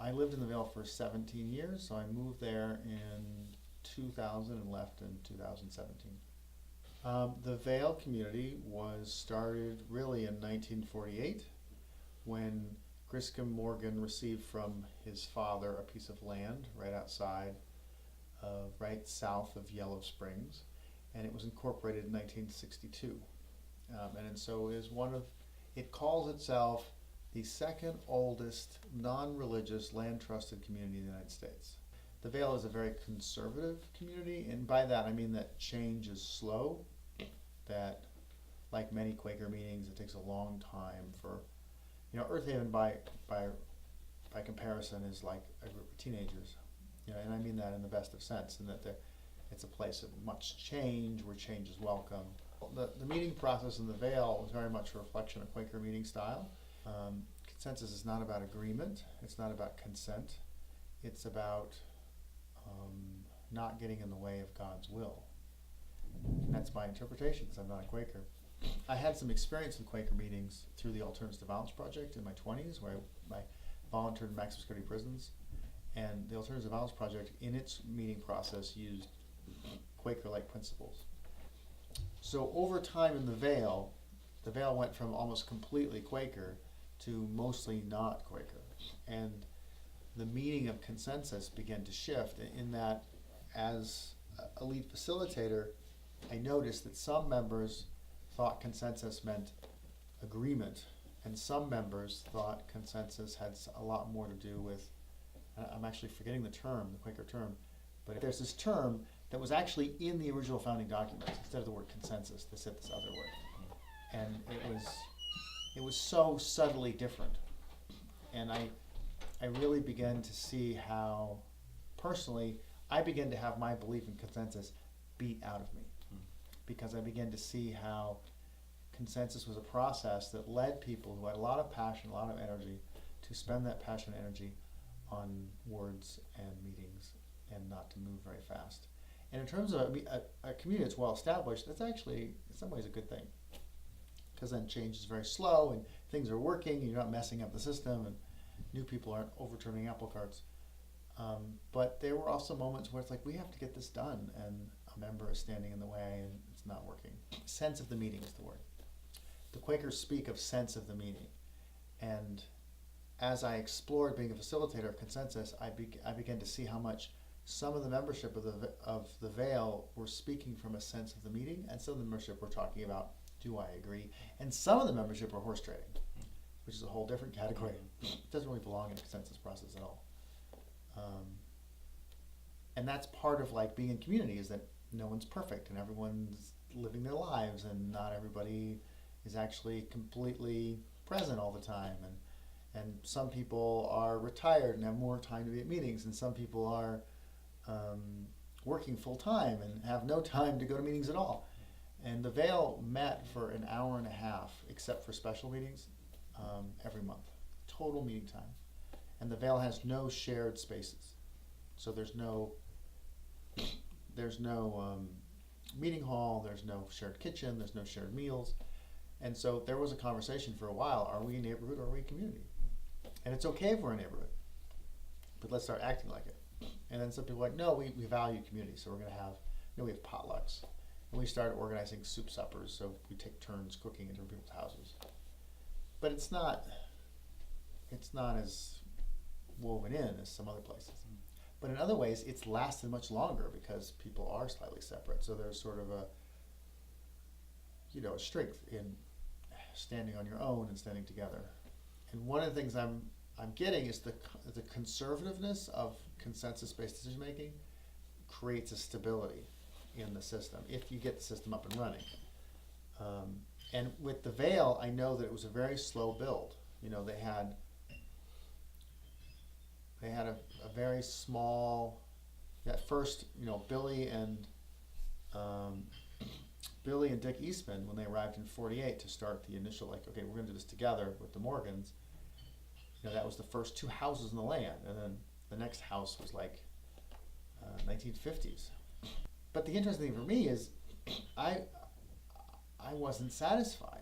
I lived in the Vale for 17 years, so I moved there in 2000 and left in 2017. The Vale Community was started really in 1948 when Griscom Morgan received from his father a piece of land right south of Yellow Springs, and it was incorporated in 1962. And so it calls itself the second oldest non-religious land trusted community in the United States. The Vale is a very conservative community, and by that I mean that change is slow, that like many Quaker meetings, it takes a long time for, Earthaven by comparison is like a group of teenagers, and I mean that in the best of sense, and that it's a place of much change, where change is welcome. The meeting process in the Vale was very much a reflection of Quaker meeting style. Consensus is not about agreement, it's not about consent, it's about not getting in the way of God's will. And that's my interpretation, because I'm not a Quaker. I had some experience in Quaker meetings through the Alternative Violence Project in my 20s, where I volunteered in maximum security prisons. And the Alternative Violence Project, in its meeting process, used Quaker-like principles. So over time in the Vale went from almost completely Quaker to mostly not Quaker. And the meaning of consensus began to shift in that, as a lead facilitator, I noticed that some members thought consensus meant agreement, and some members thought consensus had a lot more to do with, I'm actually forgetting the Quaker term, but there's this term that was actually in the original founding documents. Instead of the word consensus, they said this other word. And it was so subtly different. And I really began to see how, personally, I began to have my belief in consensus beat out of me. Because I began to see how consensus was a process that led people who had a lot of passion, a lot of energy, to spend that passion and energy on words and meetings and not to move very fast. And in terms of a community that's well established, that's actually in some ways a good thing. Because then change is very slow and things are working, and you're not messing up the system, and new people aren't overturning apple carts. But there were also moments where it's like, we have to get this done, and a member is standing in the way and it's not working. Sense of the meeting is the word. The Quakers speak of sense of the meeting. And as I explored being a facilitator of consensus, I began to see how much some of the membership of the Vale were speaking from a sense of the meeting, and some of the membership were talking about, do I agree? And some of the membership were horse trading, which is a whole different category. It doesn't really belong in a consensus process at all. And that's part of like being in community, is that no one's perfect and everyone's living their lives, and not everybody is actually completely present all the time. And some people are retired and have more time to be at meetings, and some people are working full time and have no time to go to meetings at all. And the Vale met for an hour and a half, except for special meetings, every month. Total meeting time. And the Vale has no shared spaces. So there's no meeting hall, there's no shared kitchen, there's no shared meals. And so there was a conversation for a while, are we a neighborhood or are we a community? And it's okay if we're a neighborhood, but let's start acting like it. And then some people are like, no, we value community, so we're going to have, we have potlucks. And we started organizing soup suppers, so we take turns cooking in different people's houses. But it's not as woven in as some other places. But in other ways, it's lasted much longer because people are slightly separate. So there's sort of a strength in standing on your own and standing together. And one of the things I'm getting is the conservativeness of consensus-based decision making creates a stability in the system if you get the system up and running. And with the Vale, I know that it was a very slow build. They had a very small, at first, Billy and Dick Eastman, when they arrived in '48 to start the initial, okay, we're going to do this together with the Morgans, that was the first 2 houses in the land, and then the next house was 1950s. But the interesting thing for me is, I wasn't satisfied.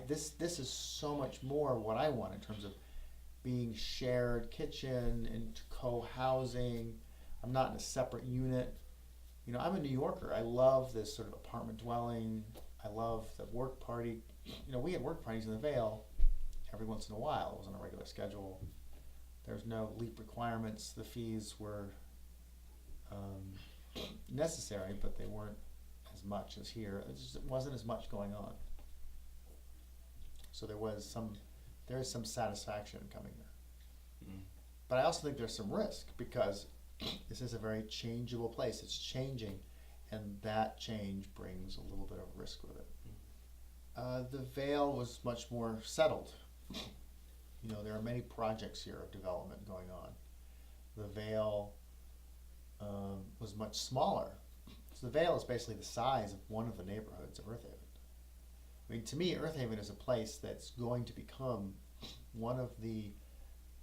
This is so much more what I want in terms of being shared kitchen and co-housing. I'm not in a separate unit. You know, I'm a New Yorker. I love this sort of apartment dwelling. I love the work party. You know, we had work parties in the Vale every once in a while. It was on a regular schedule. There's no LEAP requirements. The fees were necessary, but they weren't as much as here. It just wasn't as much going on. So there is some satisfaction in coming there. Mm. But I also think there's some risk because this is a very changeable place. It's changing, and that change brings a little bit of risk with it. The Vale was much more settled. You know, there are many projects here of development going on. The Vale was much smaller. So the Vale is basically the size of one of the neighborhoods of Earthaven. I mean, to me, Earthaven is a place that's going to become one of the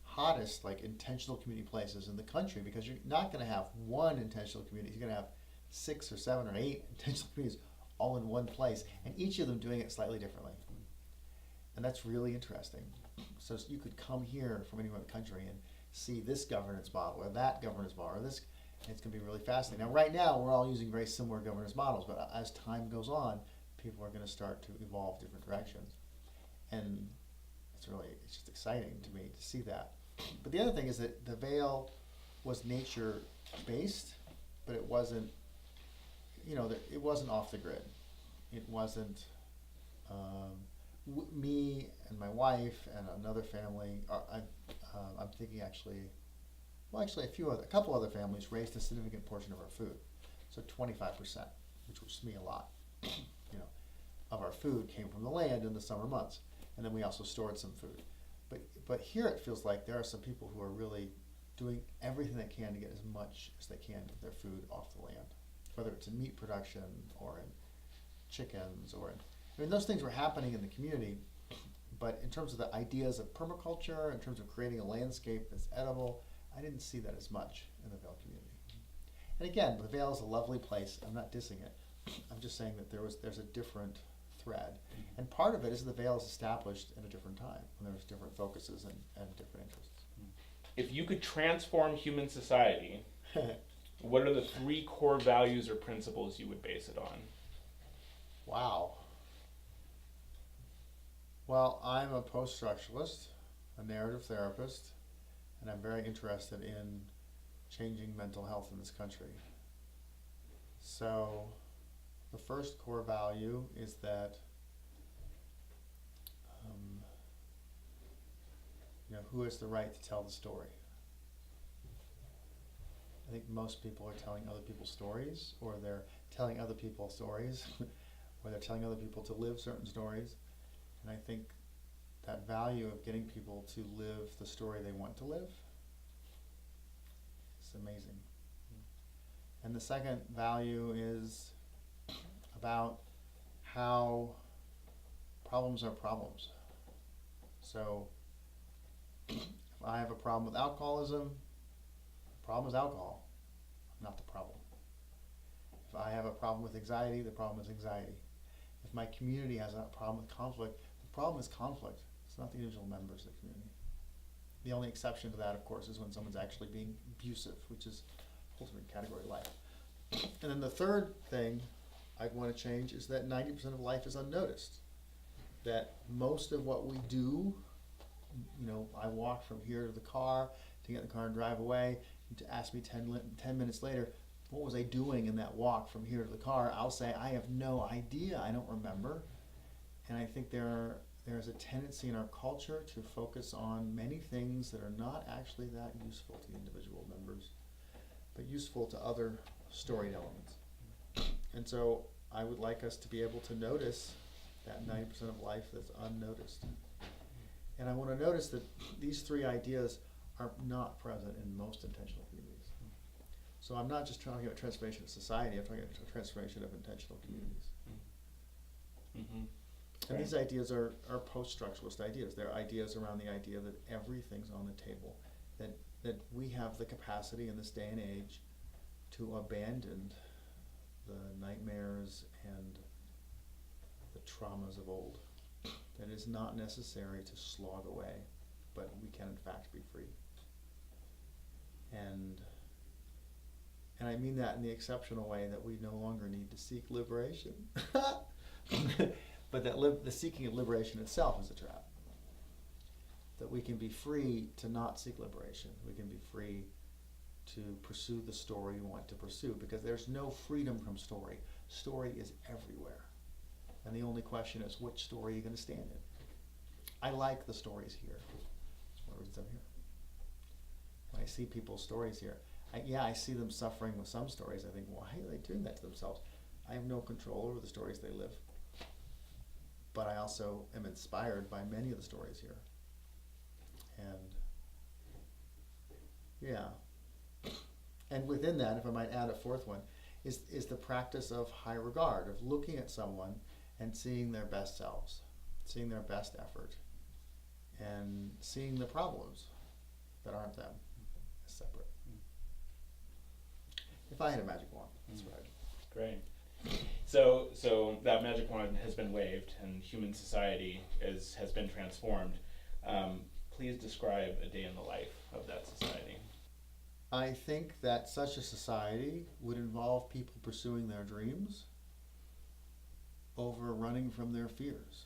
hottest, like, intentional community places in the country, because you're not going to have one intentional community. You're going to have 6 or 7 or 8 intentional communities all in one place, and each of them doing it slightly differently. And that's really interesting. So you could come here from anywhere in the country and see this governance model or that governance model or this. It's going to be really fascinating. Now, right now, we're all using very similar governance models, but as time goes on, people are going to start to evolve different directions. And it's just exciting to me to see that. But the other thing is that the Vale was nature-based, but it wasn't, you know, it wasn't off the grid. It wasn't, me and my wife and another family, I'm thinking a couple other families raised a significant portion of our food. So 25%, which was me a lot, you know, of our food came from the land in the summer months. And then we also stored some food. But here it feels like there are some people who are really doing everything they can to get as much as they can of their food off the land, whether it's in meat production or in chickens I mean, those things were happening in the community, but in terms of the ideas of permaculture, in terms of creating a landscape that's edible, I didn't see that as much in the Vale community. And again, the Vale is a lovely place. I'm not dissing it. I'm just saying that there's a different thread. And part of it is the Vale is established at a different time, when there's different focuses and different interests. If you could transform human society, what are the 3 core values or principles you would base it on? Wow. Well, I'm a post-structuralist, a narrative therapist, and I'm very interested in changing mental health in this country. So the first core value is that you know, who has the right to tell the story? I think most people are telling other people's stories, or they're telling other people stories, or they're telling other people to live certain stories. And I think that value of getting people to live the story they want to live is amazing. And the second value is about how problems are problems. So if I have a problem with alcoholism, the problem is alcohol, not the problem. If I have a problem with anxiety, the problem is anxiety. If my community has a problem with conflict, the problem is conflict. It's not the individual members of the community. The only exception to that, of course, is when someone's actually being abusive, which is a whole different category of life. And then the third thing I'd want to change is that 90% of life is unnoticed. That most of what we do, you know, I walk from here to the car, to get in the car and drive away, and to ask me 10 minutes later, what was I doing in that walk from here to the car? I'll say, I have no idea, I don't remember. And I think there's a tendency in our culture to focus on many things that are not actually that useful to the individual members, but useful to other story elements. And so I would like us to be able to notice that 90% of life that's unnoticed. And I want to notice that these 3 ideas are not present in most intentional communities. So I'm not just talking about transformation of society, I'm talking about transformation of intentional communities. Mm-hmm. And these ideas are post-structuralist ideas. They're ideas around the idea that everything's on the table, that we have the capacity in this day and age to abandon the nightmares and the traumas of old. That it is not necessary to slog away but we can in fact be free. And I mean that in the exceptional way that we no longer need to seek liberation. But that the seeking of liberation itself is a trap. That we can be free to not seek liberation. We can be free to pursue the story we want to pursue, because there's no freedom from story. Story is everywhere. And the only question is, which story are you going to stand in? I like the stories here. That's one of the reasons I'm here. When I see people's stories here, I see them suffering with some stories. I think, why are they doing that to themselves? I have no control over the stories they live. But I also am inspired by many of the stories here. And yeah. And within that, if I might add a fourth one, is the practice of high regard, of looking at someone and seeing their best selves, seeing their best effort, and seeing the problems that aren't them as separate. If I had a magic wand, that's what I'd do. Great. So that magic wand has been waved, and human society has been transformed. Please describe a day in the life of that society. I think that such a society would involve people pursuing their dreams over running from their fears.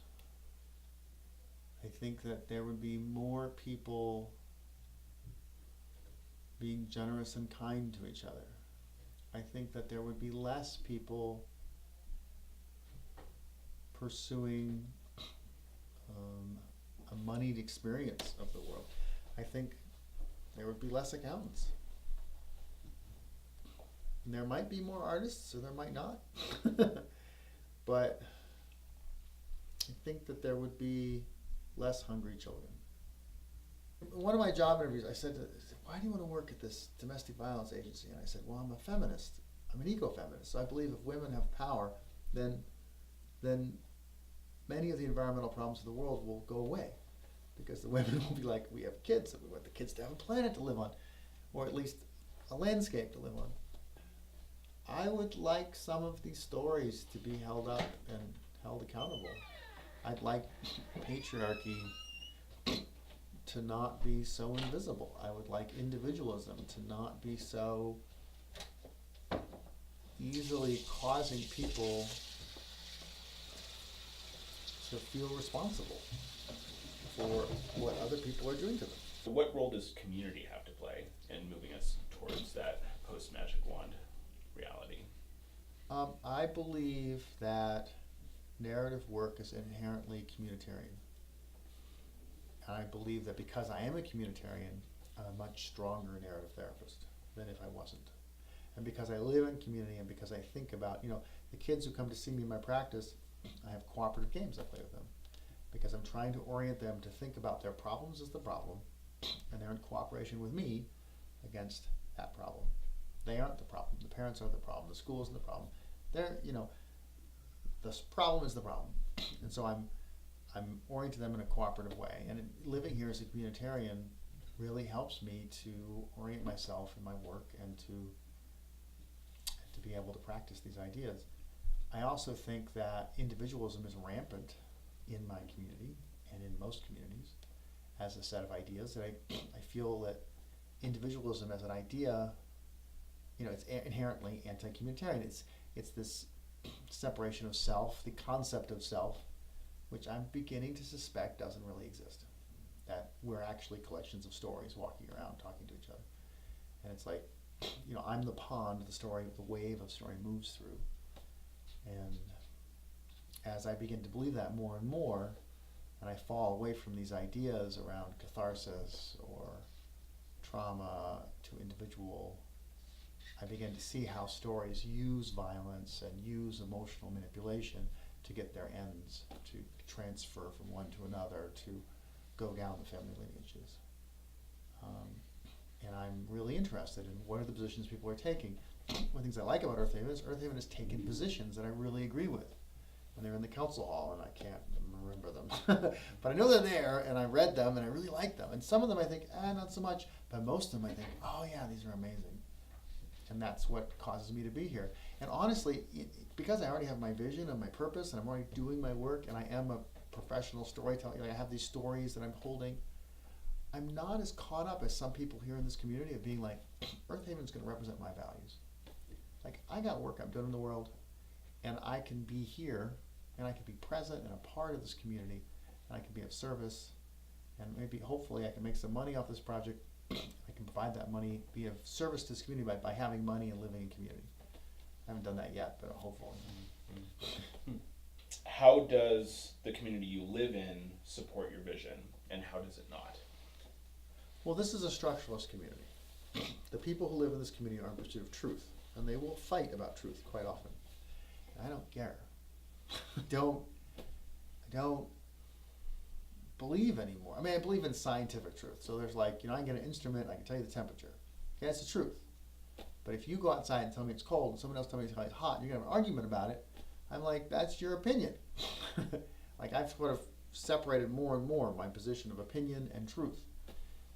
I think that there would be more people being generous and kind to each other. I think that there would be less people pursuing a moneyed experience of the world. I think there would be less accountants. And there might be more artists, or there might not. But I think that there would be less hungry children. In one of my job interviews, I said, why do you want to work at this domestic violence agency? And I said, well, I'm a feminist. I'm an eco-feminist. So I believe if women have power, then many of the environmental problems of the world will go away. Because the women will be like, we have kids, and we want the kids to have a planet to live on, or at least a landscape to live on. I would like some of these stories to be held up and held accountable. I'd like patriarchy to not be so invisible. I would like individualism to not be so easily causing people to feel responsible for what other people are doing to them. So what role does community have to play in moving us towards that post-magic wand reality? I believe that narrative work is inherently communitarian. And I believe that because I am a communitarian, I'm a much stronger narrative therapist than if I wasn't. And because I live in community, and because I think about, the kids who come to see me in my practice, I have cooperative games I play with them. Because I'm trying to orient them to think about their problems as the problem, and they're in cooperation with me against that problem. They aren't the problem. The parents aren't the problem. The school isn't the problem. The problem is the problem. And so I'm orienting them in a cooperative way. And living here as a communitarian really helps me to orient myself in my work and to be able to practice these ideas. I also think that individualism is rampant in my community and in most communities as a set of ideas. That I feel that individualism as an idea, it's inherently anti-communitarian. It's this separation of self, the concept of self, which I'm beginning to suspect doesn't really exist. That we're actually collections of stories walking around talking to each other. And it's like, I'm the pond the wave of story moves through. And as I begin to believe that more and more, and I fall away from these ideas around catharsis or trauma to individual, I begin to see how stories use violence and use emotional manipulation to get their ends, to transfer from one to another, to go down the family lineages. And I'm really interested in what are the positions people are taking. One of the things I like about Earthaven is Earthaven has taken positions that I really agree with. And they're in the council hall, and I can't remember them. But I know they're there, and I read them, and I really like them. And some of them I think, not so much. But most of them I think, oh yeah, these are amazing. And that's what causes me to be here. And honestly, because I already have my vision and my purpose, and I'm already doing my work, and I am a professional storyteller, I have these stories that I'm holding, I'm not as caught up as some people here in this community of being like, Earthaven's going to represent my values. Like, I got work I'm doing in the world, and I can be here, and I can be present and a part of this community, and I can be of service, and maybe, hopefully, I can make some money off this project. I can provide that money, be of service to this community by having money and living in community. I haven't done that yet, but hopefully. How does the community you live in support your vision, and how does it not? Well, this is a structuralist community. The people who live in this community are in pursuit of truth, and they will fight about truth quite often. And I don't care. I don't believe anymore. I mean, I believe in scientific truth. So there's like, I can get an instrument, I can tell you the temperature. Okay, that's the truth. But if you go outside and tell me it's cold, and someone else tells me it's hot, and you're gonna have an argument about it, I'm like, that's your opinion. Like, I've sort of separated more and more my position of opinion and truth.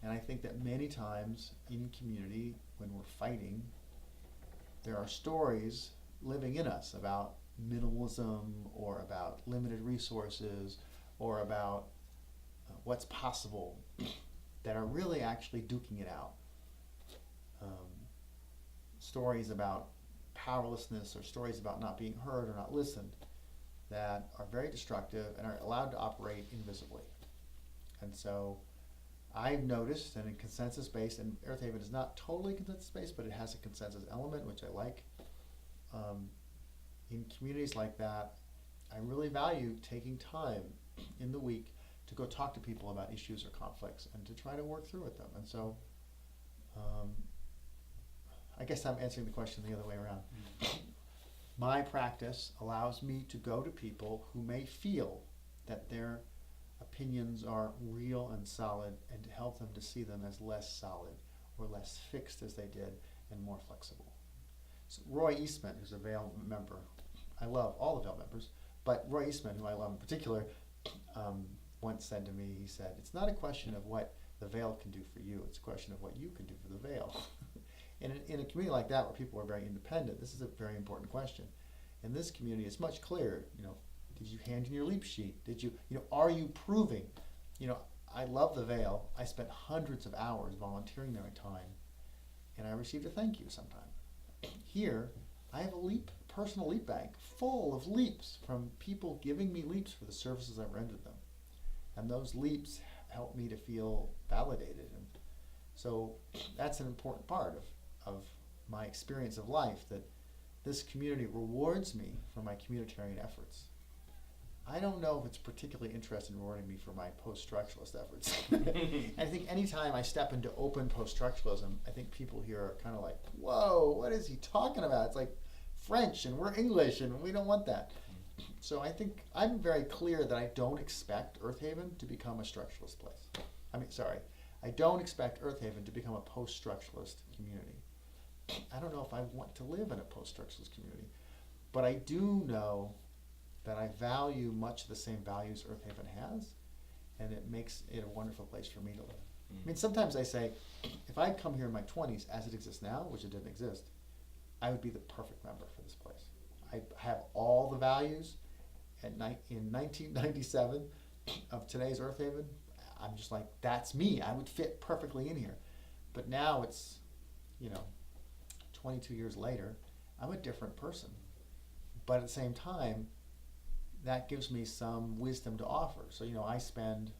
And I think that many times in community, when we're fighting, there are stories living in us about minimalism, or about limited resources, or about what's possible, that are really actually duking it out. Stories about powerlessness, or stories about not being heard or not listened, that are very destructive and are allowed to operate invisibly. And so I've noticed, and in consensus-based, and Earthaven is not totally consensus-based, but it has a consensus element, which I like. In communities like that, I really value taking time in the week to go talk to people about issues or conflicts and to try to work through with them. And so I guess I'm answering the question the other way around. My practice allows me to go to people who may feel that their opinions are real and solid, and to help them to see them as less solid or less fixed as they did, and more flexible. So Roy Eastman, who's a Vale member, I love all the Vale members, but Roy Eastman, who I love in particular, once said to me, he said, it's not a question of what the Vale can do for you, it's a question of what you can do for the Vale. And in a community like that, where people are very independent, this is a very important question. In this community, it's much clearer. Did you hand in your leap sheet? Did you, are you proving? I love the Vale. I spent hundreds of hours volunteering there in time, and I received a thank you sometime. Here, I have a personal leap bank full of leaps from people giving me leaps for the services I've rendered them. And those leaps help me to feel validated. And so that's an important part of my experience of life, that this community rewards me for my communitarian efforts. I don't know if it's particularly interested in rewarding me for my post-structuralist efforts. I think anytime I step into open post-structuralism, I think people here are kind of like, whoa, what is he talking about? It's like French, and we're English, and we don't want that. So I think I'm very clear that I don't expect Earthaven to become a structuralist place. I don't expect Earthaven to become a post-structuralist community. I don't know if I want to live in a post-structuralist community, but I do know that I value much of the same values Earthaven has, and it makes it a wonderful place for me to live. I mean, sometimes I say, if I'd come here in my 20s as it exists now, which it didn't exist, I would be the perfect member for this place. I have all the values. In 1997 of today's Earthaven, I'm just like, that's me. I would fit perfectly in here. But now it's, 22 years later, I'm a different person. But at the same time, that gives me some wisdom to offer. So, I spend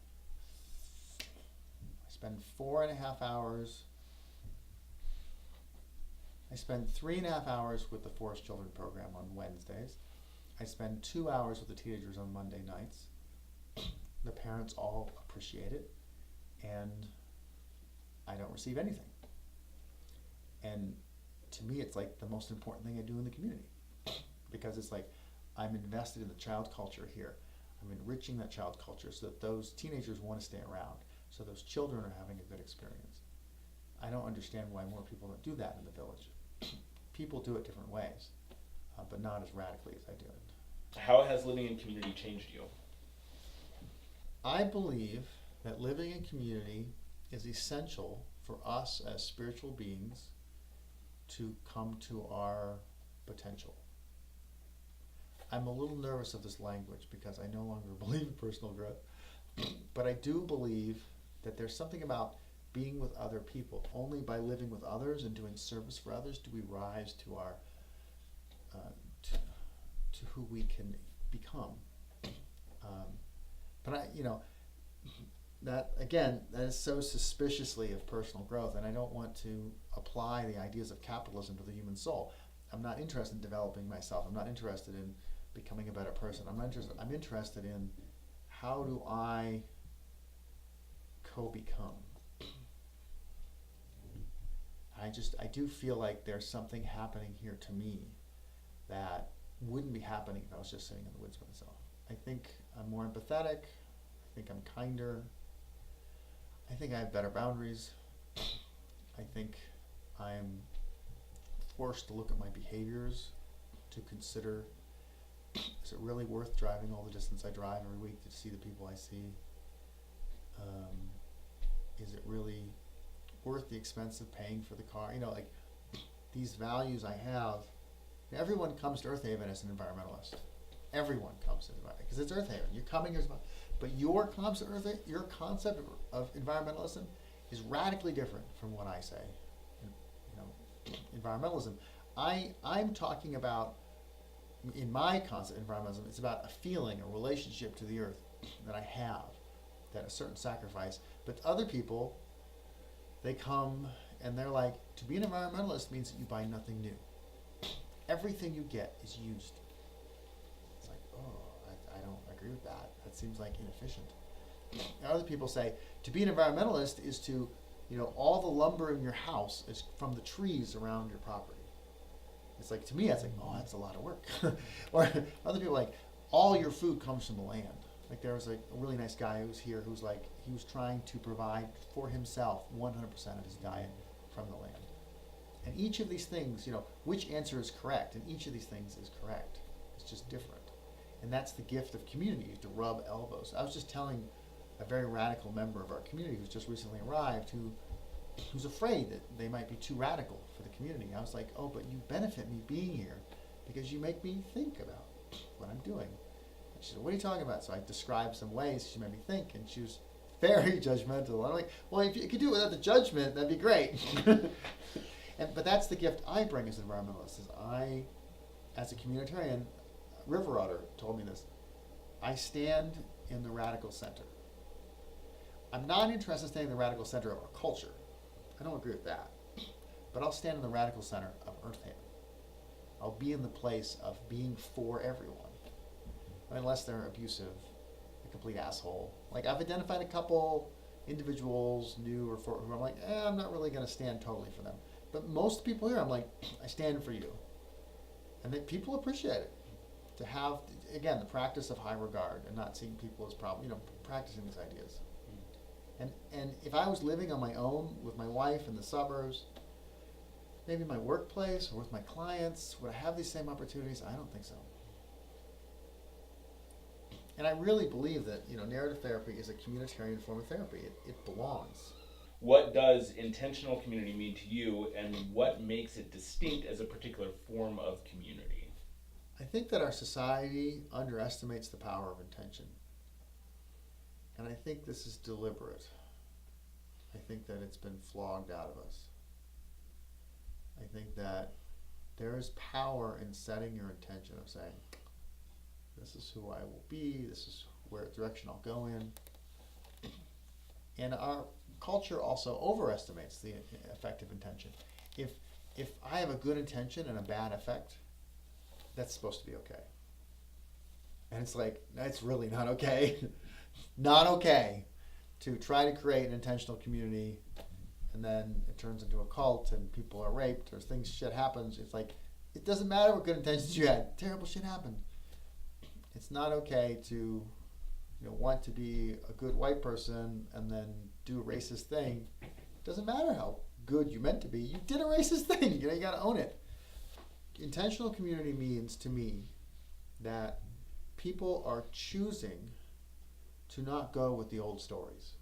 4.5 hours. I spend 3.5 hours with the Forest Children program on Wednesdays. I spend 2 hours with the teenagers on Monday nights. The parents all appreciate it, and I don't receive anything. And to me, it's like the most important thing I do in the community, because it's like I'm invested in the child culture here. I'm enriching that child culture so that those teenagers want to stay around, so those children are having a good experience. I don't understand why more people don't do that in the village. People do it different ways, but not as radically as I do it. How has living in community changed you? I believe that living in community is essential for us as spiritual beings to come to our potential. I'm a little nervous of this language because I no longer believe in personal growth, but I do believe that there's something about being with other people. Only by living with others and doing service for others do we rise to our to who we can become. But that again, that is so suspiciously of personal growth, and I don't want to apply the ideas of capitalism to the human soul. I'm not interested in developing myself. I'm not interested in becoming a better person. I'm interested in how do I co-become. I do feel like there's something happening here to me that wouldn't be happening if I was just sitting in the woods by myself. I think I'm more empathetic. I think I'm kinder. I think I have better boundaries. I think I'm forced to look at my behaviors, to consider, is it really worth driving all the distance I drive every week to see the people I see? Is it really worth the expense of paying for the car? Like these values I have. Everyone comes to Earthaven as an environmentalist. Everyone comes to Earthaven because it's Earthaven. You're coming here, but your concept of environmentalism is radically different from what I say. Environmentalism. I'm talking about, in my concept of environmentalism, it's about a feeling, a relationship to the earth that I have, that a certain sacrifice. But other people, they come and they're like, to be an environmentalist means that you buy nothing new. Everything you get is used. It's like, I don't agree with that. That seems like inefficient. And other people say, to be an environmentalist is to, all the lumber in your house is from the trees around your property. It's like, to me, that's like, that's a lot of work. Or other people like, all your food comes from the land. Like there was a really nice guy who was here who's like, he was trying to provide for himself 100% of his diet from the land. And each of these things, which answer is correct? And each of these things is correct. It's just different. And that's the gift of community, is to rub elbows. I was just telling a very radical member of our community who's just recently arrived who's afraid that they might be too radical for the community. I was like, but you benefit me being here because you make me think about what I'm doing. And she said, what are you talking about? So I described some ways she made me think, and she was very judgmental. I'm like, well, if you could do it without the judgment, that'd be great. But that's the gift I bring as an environmentalist. Is I, as a communitarian, River Otter told me this, I stand in the radical center. I'm not interested in staying in the radical center of our culture. I don't agree with that. But I'll stand in the radical center of Earthaven. I'll be in the place of being for everyone. Unless they're abusive, a complete asshole. Like I've identified a couple individuals, new or for, who I'm like, I'm not really going to stand totally for them. But most people here, I'm like, I stand for you. And that people appreciate it. To have, again, the practice of high regard and not seeing people as practicing these ideas. And if I was living on my own with my wife in the suburbs, maybe my workplace or with my clients, would I have these same opportunities? I don't think so. And I really believe that, narrative therapy is a communitarian form of therapy. It belongs. What does intentional community mean to you, and what makes it distinct as a particular form of community? I think that our society underestimates the power of intention. And I think this is deliberate. I think that it's been flogged out of us. I think that there is power in setting your intention of saying, this is who I will be, this is where direction I'll go in. And our culture also overestimates the effect of intention. If I have a good intention and a bad effect, that's supposed to be okay. And it's like, it's really not okay. Not okay to try to create an intentional community and then it turns into a cult and people are raped or shit happens. It's like, it doesn't matter what good intentions you had. Terrible shit happened. It's not okay to want to be a good white person and then do a racist thing. It doesn't matter how good you meant to be. You did a racist thing. You got to own it. Intentional community means to me that people are choosing to not go with the old stories.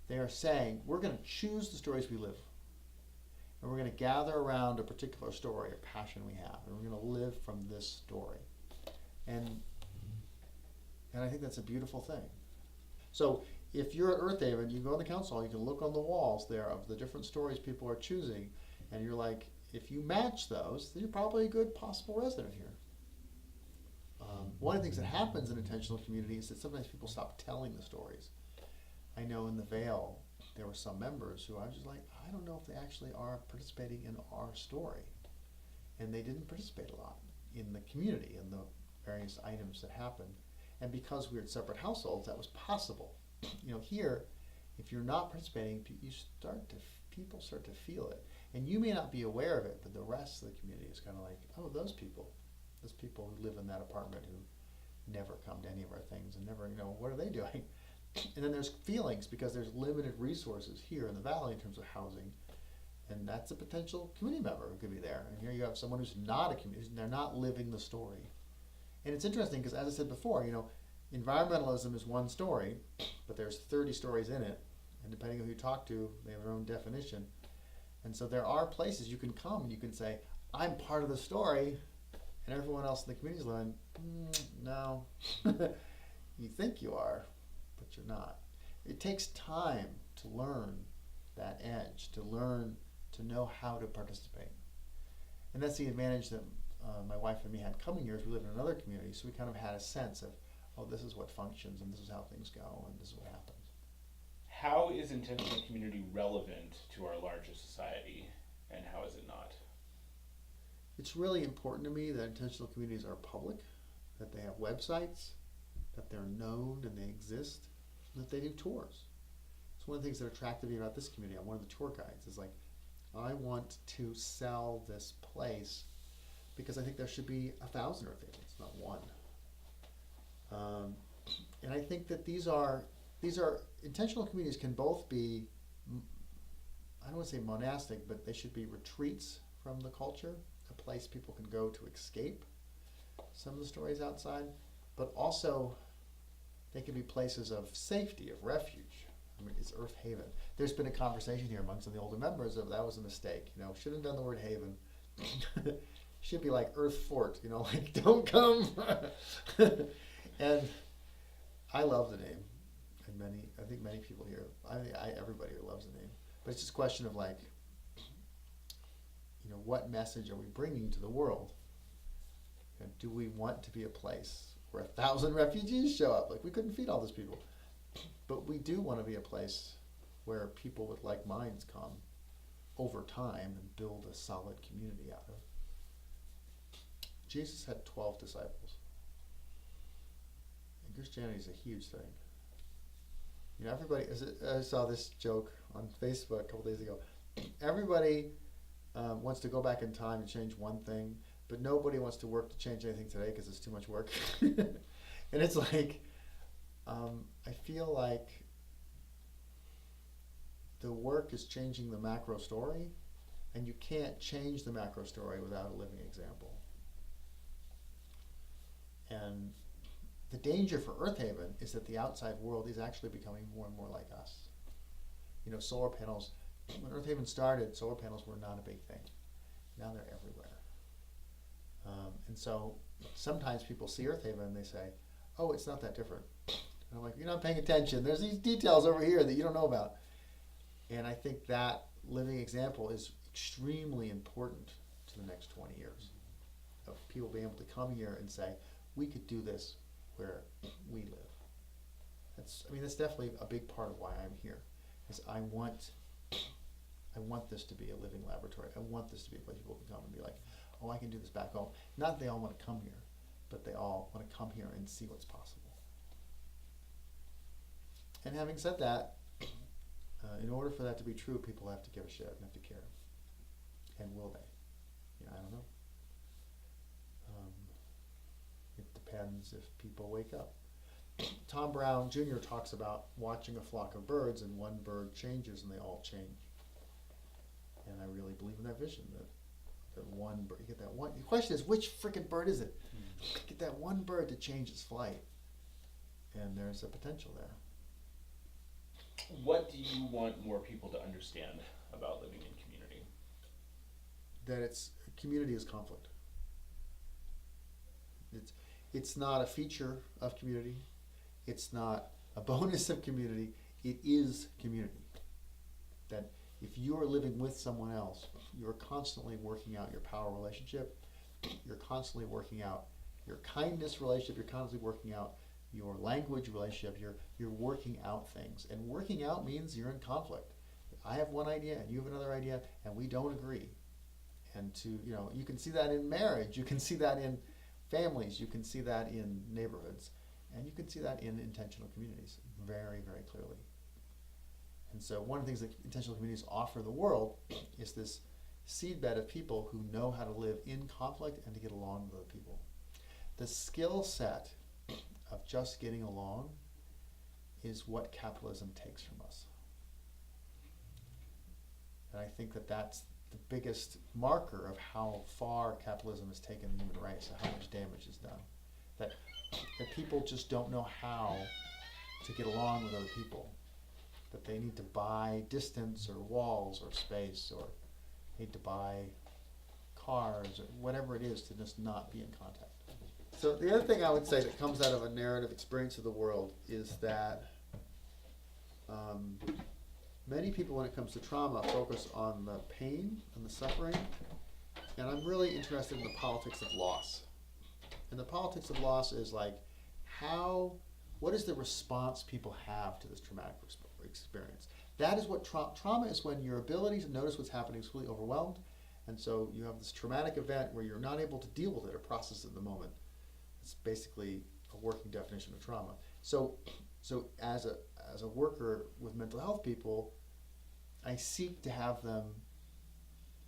They are saying, we're going to choose the stories we live. And we're going to gather around a particular story, a passion we have. And we're going to live from this story. And I think that's a beautiful thing. So if you're at Earthaven, you go on the council hall, you can look on the walls there of the different stories people are choosing, and you're like, if you match those, then you're probably a good possible resident here. One of the things that happens in intentional community is that sometimes people stop telling the stories. I know in the Vale, there were some members who I was just like, I don't know if they actually are participating in our story. And they didn't participate a lot in the community and the various items that happened. And because we were in separate households, that was possible. Here, if you're not participating, people start to feel it. And you may not be aware of it, but the rest of the community is kind of like, oh, those people who live in that apartment who never come to any of our things and never, what are they doing? And then there's feelings because there's limited resources here in the valley in terms of housing. And that's a potential community member who could be there. And here you have someone who's not a community, they're not living the story. And it's interesting because, as I said before, environmentalism is one story, but there's 30 stories in it. And depending on who you talk to, they have their own definition. And so there are places you can come and you can say, I'm part of the story. And everyone else in the community is going, no, you think you are, but you're not. It takes time to learn that edge, to learn to know how to participate. And that's the advantage that my wife and me had coming here is we live in another community, so we kind of had a sense of, oh, this is what functions and this is how things go and this is what happens. How is intentional community relevant to our larger society, and how is it not? It's really important to me that intentional communities are public, that they have websites, that they're known and they exist, and that they do tours. It's one of the things that attracted me about this community. I'm one of the tour guides. It's like, I want to sell this place because I think there should be 1,000 Earthavens, not one. And I think that these are intentional communities can both be, I don't want to say monastic, but they should be retreats from the culture, a place people can go to escape some of the stories outside, but also they can be places of safety, of refuge. I mean, it's Earthaven. There's been a conversation here among some of the older members of that was a mistake. Shouldn't have done the word haven. Should be like Earth Fort, like don't come. And I love the name, and I think many people here. Everybody here loves the name, but it's just a question of like, what message are we bringing to the world? Do we want to be a place where 1,000 refugees show up? Like we couldn't feed all those people. But we do want to be a place where people with like minds come over time and build a solid community out of. Jesus had 12 disciples. And Christianity is a huge thing. Everybody, I saw this joke on Facebook a couple days ago. Everybody wants to go back in time and change one thing, but nobody wants to work to change anything today because it's too much work. And it's like, I feel like the work is changing the macro story, and you can't change the macro story without a living example. And the danger for Earthaven is that the outside world is actually becoming more and more like us. Solar panels, when Earthaven started, solar panels were not a big thing. Now they're everywhere. And so sometimes people see Earthaven and they say, oh, it's not that different. And I'm like, you're not paying attention. There's these details over here that you don't know about. And I think that living example is extremely important to the next 20 years of people being able to come here and say, we could do this where we live. That's definitely a big part of why I'm here, is I want this to be a living laboratory. I want this to be a place people can come and be like, oh, I can do this back home. Not that they all want to come here, but they all want to come here and see what's possible. And having said that, in order for that to be true, people have to give a shit and have to care. And will they? I don't know. It depends if people wake up. Tom Brown Jr. talks about watching a flock of birds, and one bird changes and they all change. And I really believe in that vision, that one bird, you get that one. The question is, which frickin' bird is it? Get that one bird to change its flight, and there's a potential there. What do you want more people to understand about living in community? That community is conflict. It's not a feature of community. It's not a bonus of community, it is community. That if you are living with someone else, you're constantly working out your power relationship, you're constantly working out your kindness relationship, you're constantly working out your language relationship, you're working out things. And working out means you're in conflict. I have one idea and you have another idea and we don't agree. And you can see that in marriage, you can see that in families, you can see that in neighborhoods, and you can see that in intentional communities very, very clearly. And so one of the things that intentional communities offer the world is this seedbed of people who know how to live in conflict and to get along with other people. The skill set of just getting along is what capitalism takes from us. And I think that that's the biggest marker of how far capitalism has taken the human race and how much damage is done. That people just don't know how to get along with other people. That they need to buy distance or walls or space, or need to buy cars or whatever it is to just not be in contact. So the other thing I would say that comes out of a narrative experience of the world is that many people, when it comes to trauma, focus on the pain and the suffering, and I'm really interested in the politics of loss. And the politics of loss is like, what is the response people have to this traumatic experience? That is what trauma is, when your ability to notice what's happening is completely overwhelmed, and so you have this traumatic event where you're not able to deal with it or process it in the moment. It's basically a working definition of trauma. So as a worker with mental health people, I seek to have them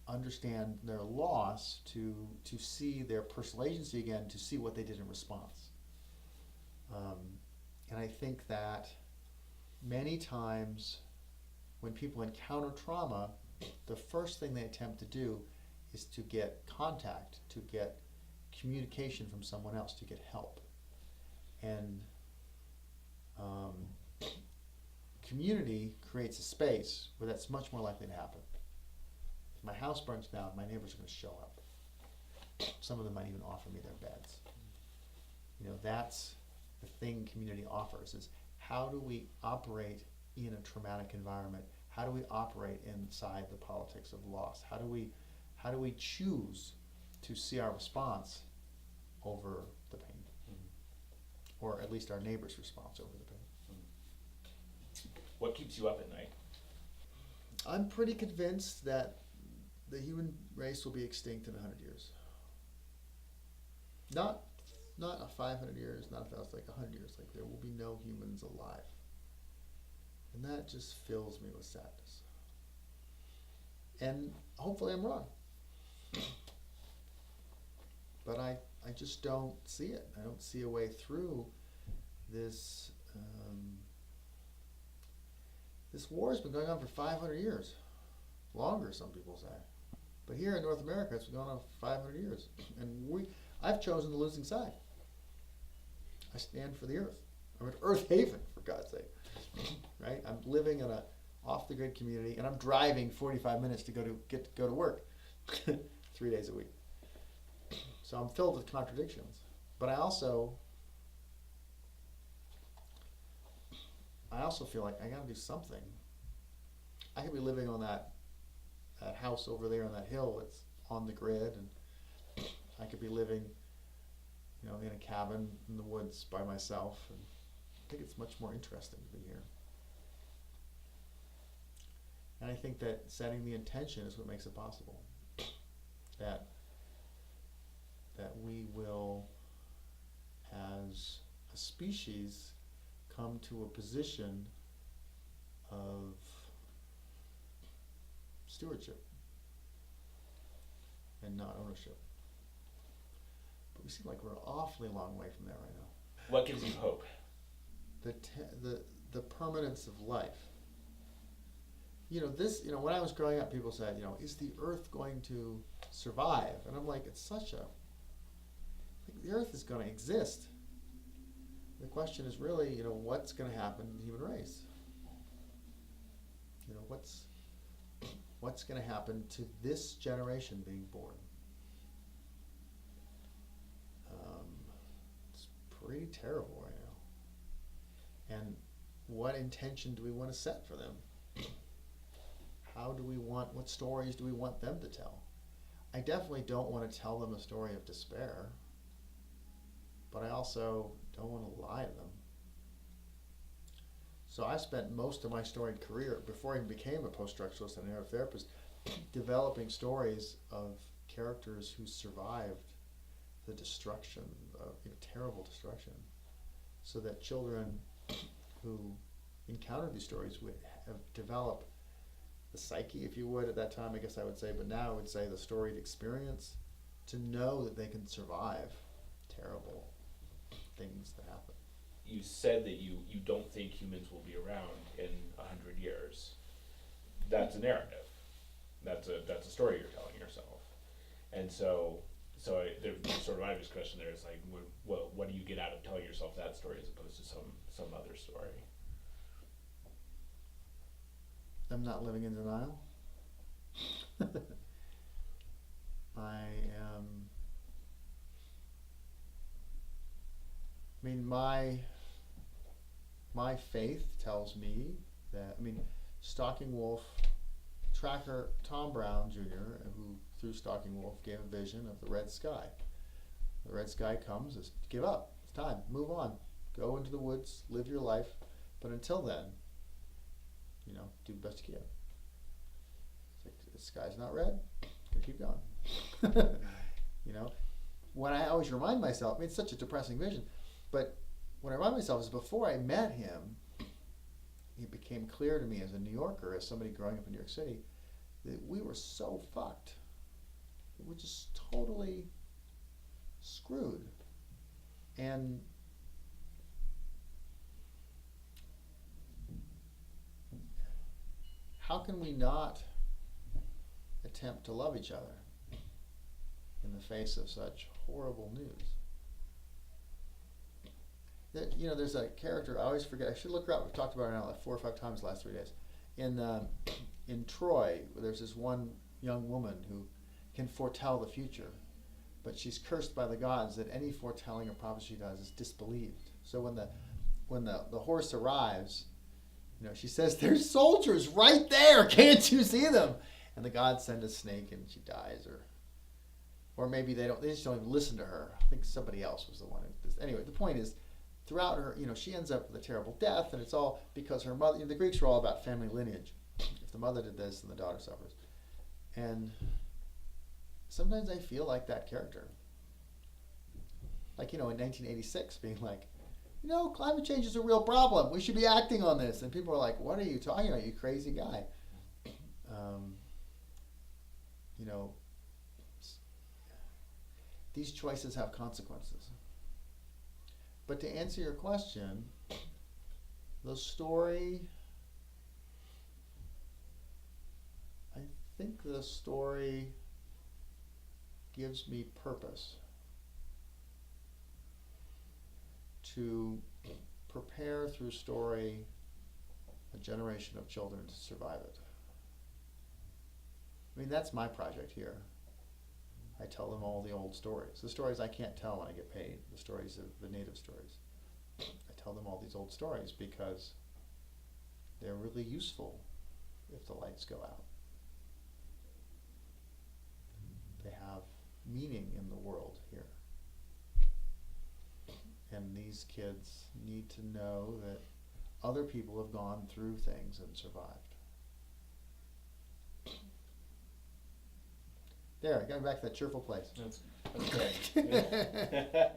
understand their loss, to see their personal agency again, to see what they did in response. And I think that many times when people encounter trauma, the first thing they attempt to do is to get contact, to get communication from someone else, to get help. And community creates a space where that's much more likely to happen. If my house burns down, my neighbors are going to show up. Some of them might even offer me their beds. That's the thing community offers, is how do we operate in a traumatic environment? How do we operate inside the politics of loss? How do we choose to see our response over the pain? Mm-hmm. Or at least our neighbor's response over the pain. Mm-hmm. What keeps you up at night? I'm pretty convinced that the human race will be extinct in 100 years. Not 500 years, not 1,000, like 100 years. Like, there will be no humans alive. And that just fills me with sadness. And hopefully I'm wrong. But I just don't see it. I don't see a way through this. This war has been going on for 500 years. Longer, some people say. But here in North America, it's been going on for 500 years. And I've chosen the losing side. I stand for the earth. I'm at Earthaven, for God's sake. Right? I'm living in a off-the-grid community, and I'm driving 45 minutes to go to work 3 days a week. So I'm filled with contradictions. But I also feel like I got to do something. I could be living on that house over there on that hill that's on the grid, and I could be living, in a cabin in the woods by myself. And I think it's much more interesting to be here. And I think that setting the intention is what makes it possible. That we will, as a species, come to a position of stewardship and not ownership. But we seem like we're an awfully long way from that right now. What gives you hope? The permanence of life. When I was growing up, people said, is the earth going to survive? And I'm like, the earth is going to exist. The question is really, what's going to happen to the human race? What's going to happen to this generation being born? It's pretty terrible right now. what intention do we want to set for them? What stories do we want them to tell? I definitely don't want to tell them a story of despair, but I also don't want to lie to them. So I spent most of my storied career, before I even became a post-structuralist and an narrative therapist, developing stories of characters who survived the destruction, terrible destruction, so that children who encountered these stories would have developed the psyche, if you would, at that time, I guess I would say, but now I would say the storied experience to know that they can survive terrible things that happen. You said that you don't think humans will be around in 100 years. That's a narrative. That's a story you're telling yourself. And so the sort of obvious question there is like, what do you get out of telling yourself that story as opposed to some other story? I'm not living in denial. I am. I mean, my faith tells me that. I mean, Stalking Wolf tracker Tom Brown Jr., who through Stalking Wolf gave a vision of the red sky. The red sky comes. Is give up. It's time. Move on. Go into the woods. Live your life. But until then, do the best you can. It's like, the sky's not red, gotta keep going. When I always remind myself, I mean, it's such a depressing vision, but what I remind myself is before I met him, it became clear to me as a New Yorker, as somebody growing up in New York City, that we were so fucked. We were just totally screwed. And how can we not attempt to love each other in the face of such horrible news? There's a character, I always forget, I should look her up, we've talked about her now like 4 or 5 times the last 3 days. In Troy, there's this one young woman who can foretell the future, but she's cursed by the gods that any foretelling or prophecy she does is disbelieved. So when the horse arrives, she says, "There's soldiers right there. Can't you see them?" And the gods send a snake, and she dies, or maybe they just don't even listen to her. I think somebody else was the one. Anyway, the point is, throughout her, she ends up with a terrible death, and it's all because her mother. The Greeks were all about family lineage. If the mother did this, then the daughter suffers. And sometimes I feel like that character. Like in 1986, being like, climate change is a real problem. We should be acting on this. And people are like, what are you talking about, you crazy guy? These choices have consequences. But to answer your question, the story, I think the story gives me purpose to prepare through story a generation of children to survive it. I mean, that's my project here. I tell them all the old stories. The stories I can't tell when I get paid, the stories of the native stories. I tell them all these old stories because they're really useful if the lights go out. They have meaning in the world here. And these kids need to know that other people have gone through things and survived. There, I got back to that cheerful place. That's great. Yeah.